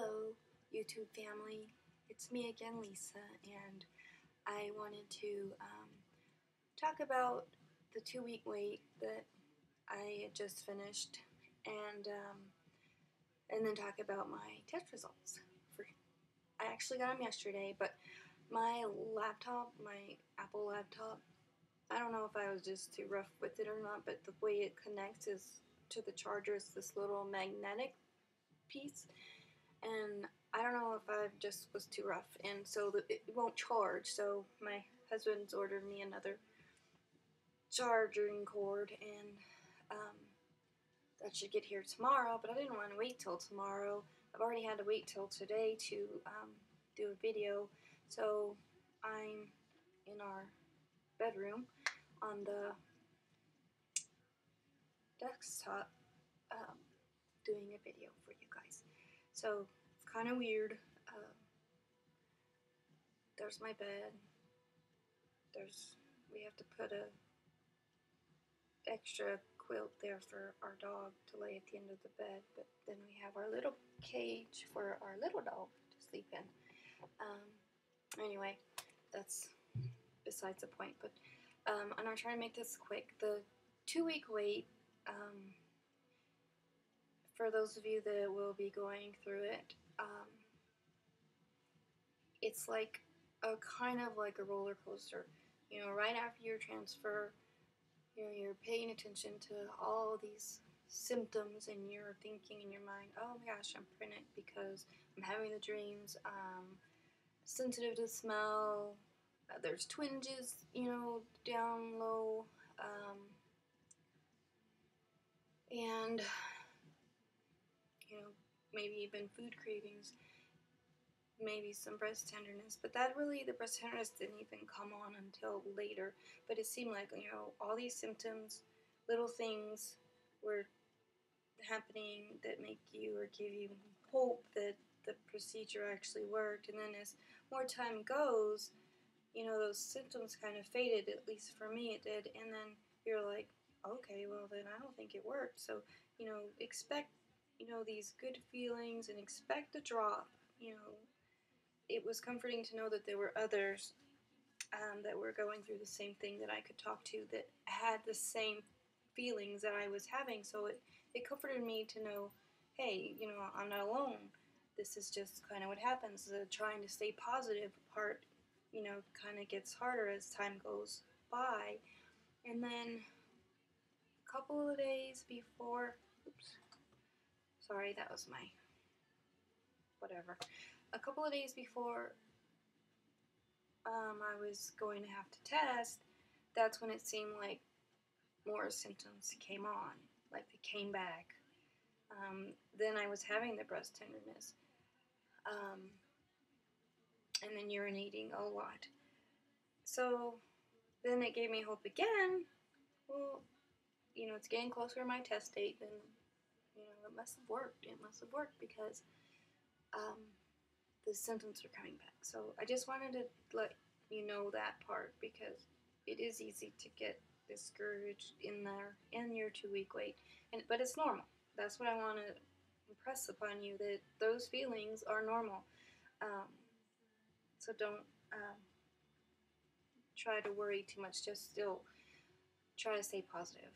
Hello, YouTube family. It's me again, Lisa, and I wanted to talk about the 2-week wait that I had just finished, and then talk about my test results. I actually got them yesterday, but my laptop, my Apple laptop, I don't know if I was just too rough with it or not, but the way it connects is to the charger is this little magnetic piece. And I don't know if I just was too rough, and so it won't charge. So my husband's ordered me another charging cord, and that should get here tomorrow. But I didn't want to wait till tomorrow. I've already had to wait till today to do a video. So I'm in our bedroom on the desktop doing a video for you guys. So it's kind of weird. There's my bed. We have to put a extra quilt there for our dog to lay at the end of the bed, but then we have our little cage for our little dog to sleep in. Anyway, that's besides the point, but I'm gonna try to make this quick. The 2-week wait, for those of you that will be going through it, it's like a kind of like a roller coaster. You know, right after your transfer, you know, you're paying attention to all these symptoms and you're thinking in your mind, oh my gosh, I'm pregnant because I'm having the dreams, sensitive to smell, there's twinges, you know, down low, and, you know, maybe even food cravings, maybe some breast tenderness, but the breast tenderness didn't even come on until later. But it seemed like, you know, all these symptoms, little things were happening that make you or give you hope that the procedure actually worked. And then as more time goes, you know, those symptoms kind of faded, at least for me it did. And then you're like, okay, well then I don't think it worked. So, you know, expect, you know, these good feelings and expect a drop, you know. It was comforting to know that there were others that were going through the same thing that I could talk to that had the same feelings that I was having. So it comforted me to know, hey, you know, I'm not alone. This is just kind of what happens. The trying to stay positive part, you know, kind of gets harder as time goes by. And then a couple of days before, oops, sorry, that was my whatever. A couple of days before I was going to have to test, that's when it seemed like more symptoms came on, like they came back. Then I was having the breast tenderness, and then urinating a lot. So then it gave me hope again. Well, you know, it's getting closer to my test date, then, you know, it must have worked. It must have worked because the symptoms are coming back. So I just wanted to let you know that part, because it is easy to get discouraged in your 2-week wait, but it's normal. That's what I want to impress upon you, that those feelings are normal. So don't try to worry too much. Just still try to stay positive.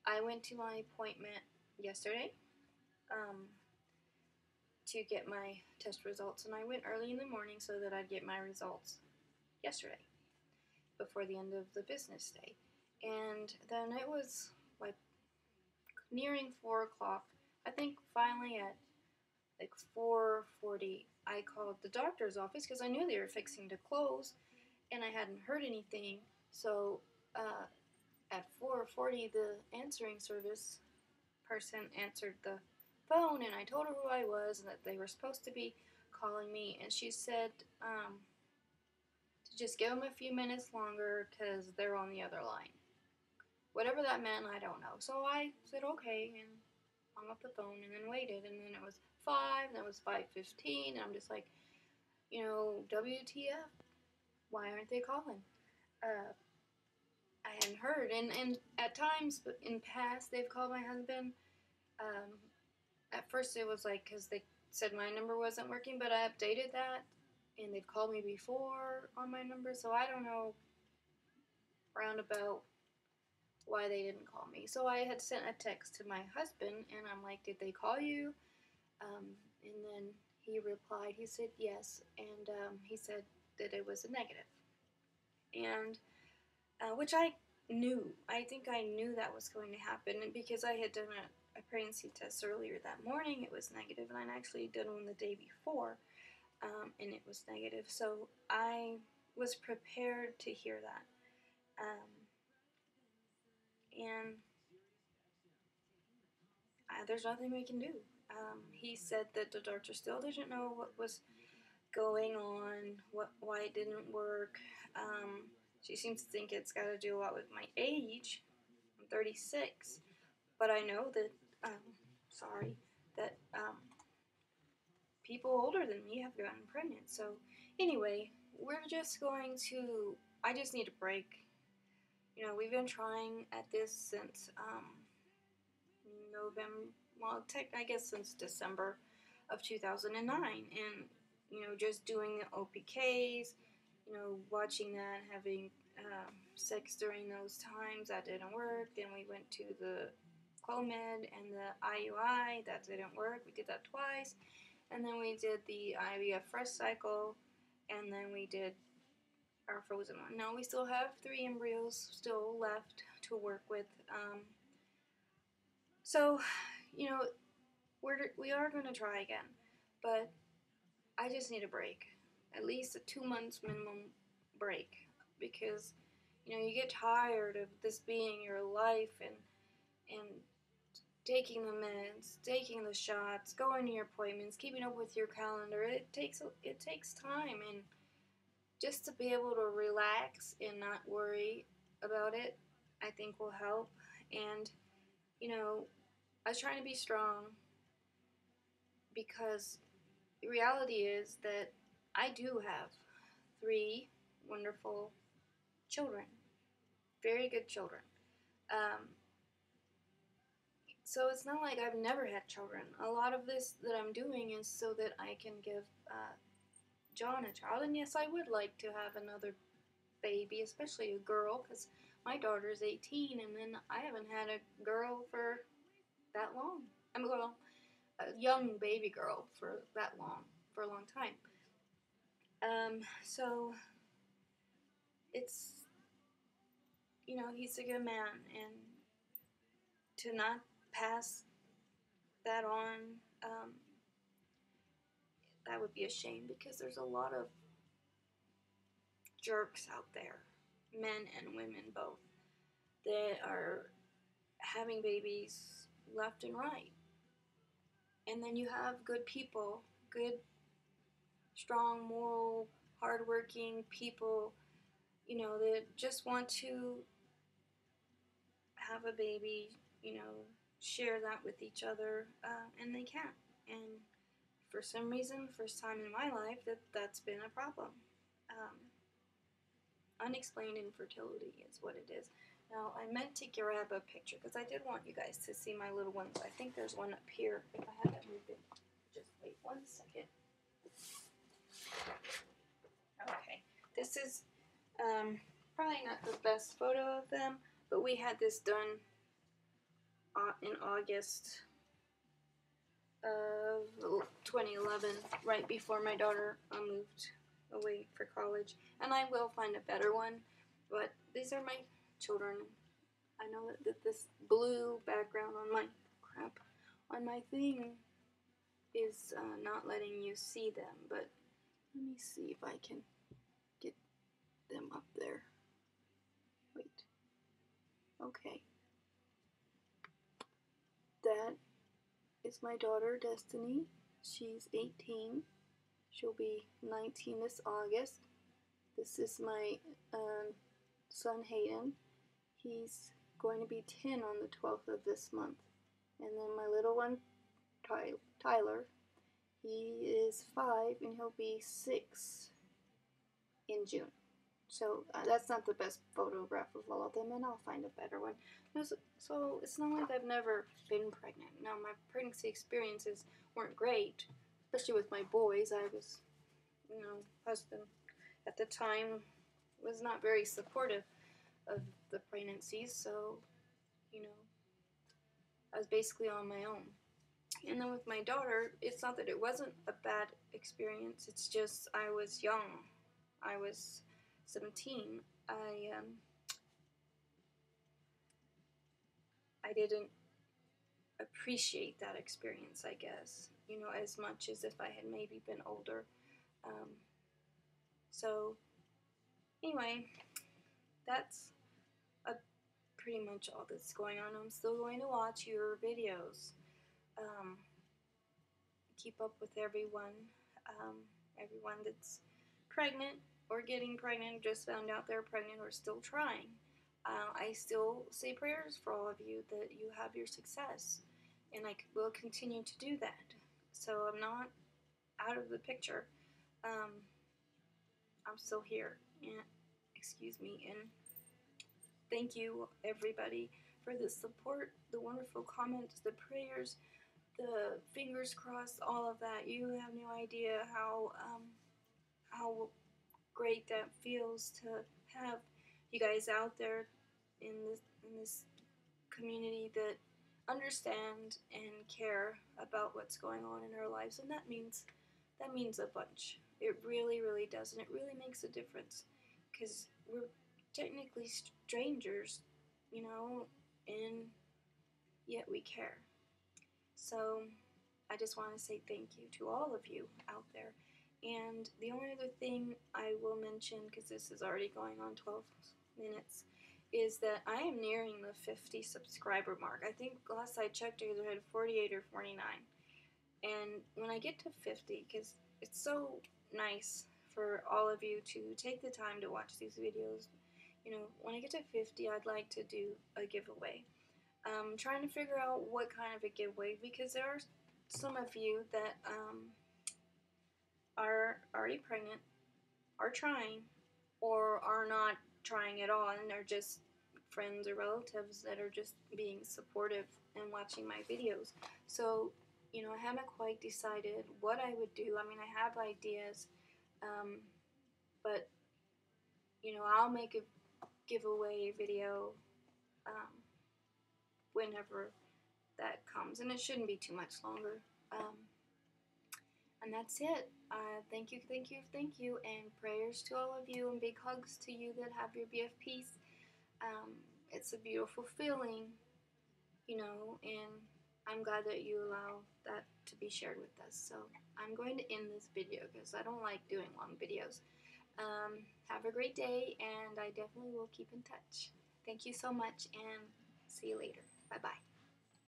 I went to my appointment yesterday to get my test results, and I went early in the morning so that I'd get my results yesterday before the end of the business day. And then it was like nearing 4 o'clock. I think finally at like 4:40 I called the doctor's office because I knew they were fixing to close and I hadn't heard anything. So at 4:40 the answering service person answered the phone, and I told her who I was and that they were supposed to be calling me, and she said to just give them a few minutes longer because they're on the other line. Whatever that meant, I don't know. So I said okay and hung up the phone and then waited, and then it was 5, and then it was 5:15, and I'm just like, you know, WTF? Why aren't they calling? I hadn't heard, and at times in past they've called my husband at first it was like because they said my number wasn't working, but I updated that, and they've called me before on my number, so I don't know roundabout why they didn't call me. So I had sent a text to my husband, and I'm like, did they call you? And then he replied, he said yes, and he said that it was a negative. And which I knew. I think I knew that was going to happen, and because I had done a pregnancy test earlier that morning, it was negative, and I actually did one the day before, and it was negative. So I was prepared to hear that. And there's nothing we can do. He said that the doctor still didn't know what was going on, why it didn't work. She seems to think it's got to do a lot with my age. I'm 36, but I know that, that people older than me have gotten pregnant. So anyway, we're just going to, I just need a break. You know, we've been trying at this since November, well, I guess since December of 2009, and you know, just doing the OPKs, you know, watching that, having sex during those times, that didn't work. Then we went to the Clomid and the IUI, that didn't work. We did that twice, and then we did the IVF fresh cycle, and then we did our frozen one. Now we still have 3 embryos still left to work with. So, you know, we are going to try again, but I just need a break, at least a 2 months minimum break, because you know you get tired of this being your life, and taking the meds, taking the shots, going to your appointments, keeping up with your calendar. It takes time, and just to be able to relax and not worry about it, I think will help. And you know, I was trying to be strong because the reality is that I do have 3 wonderful children, very good children. So it's not like I've never had children. A lot of this that I'm doing is so that I can give John a child. And yes, I would like to have another baby, especially a girl, because my daughter's 18, and then I haven't had a girl for that long. I'm a young baby girl for a long time. So it's, you know, he's a good man, and to not pass that on, that would be a shame, because there's a lot of jerks out there, men and women both, that are having babies left and right. And then you have good people, good, strong, moral, hardworking people, you know, that just want to have a baby, you know, share that with each other, and they can't. And for some reason, first time in my life, that's been a problem. Unexplained infertility is what it is. Now, I meant to grab a picture because I did want you guys to see my little ones. I think there's one up here. If I haven't moved it, just wait 1 second. Okay, this is probably not the best photo of them, but we had this done in August of 2011, right before my daughter moved away for college. And I will find a better one, but these are my children. I know that this blue background on my thing is not letting you see them, but let me see if I can get them up there. Wait. Okay. That is my daughter, Destiny. She's 18. She'll be 19 this August. This is my son, Hayden. He's going to be 10 on the 12th of this month. And then my little one, Tyler, he is 5 and he'll be 6 in June. So that's not the best photograph of all of them, and I'll find a better one. So it's not like I've never been pregnant. Now, my pregnancy experiences weren't great, especially with my boys. I was, husband at the time was not very supportive of the pregnancies, so, I was basically on my own. And then with my daughter, it's not that it wasn't a bad experience, it's just I was young. I was 17. I didn't appreciate that experience, I guess, as much as if I had maybe been older. Um, so, anyway, that's pretty much all that's going on. I'm still going to watch your videos, um, keep up with everyone that's pregnant or getting pregnant, just found out they're pregnant, or still trying. I still say prayers for all of you that you have your success, and I will continue to do that. So I'm not out of the picture. Um, I'm still here, and excuse me, and thank you everybody for the support, the wonderful comments, the prayers, the fingers crossed, all of that. You have no idea how great that feels to have you guys out there in this community that understand and care about what's going on in our lives, and that means a bunch. It really, really does, and it really makes a difference because we're technically strangers, and yet we care. So I just want to say thank you to all of you out there. And the only other thing I will mention, because this is already going on 12 minutes, is that I am nearing the 50 subscriber mark. I think last I checked, I either had 48 or 49. And when I get to 50, because it's so nice for all of you to take the time to watch these videos, when I get to 50, I'd like to do a giveaway. I'm trying to figure out what kind of a giveaway, because there are some of you that are already pregnant, are trying, or are not trying at all, and they're just friends or relatives that are just being supportive and watching my videos. So, I haven't quite decided what I would do. I mean, I have ideas, but, I'll make a giveaway video whenever that comes, and it shouldn't be too much longer. And that's it. Thank you, thank you, thank you, and prayers to all of you, and big hugs to you that have your BFPs. It's a beautiful feeling, and I'm glad that you allow that to be shared with us. So I'm going to end this video because I don't like doing long videos. Have a great day, and I definitely will keep in touch. Thank you so much, and see you later. Bye-bye.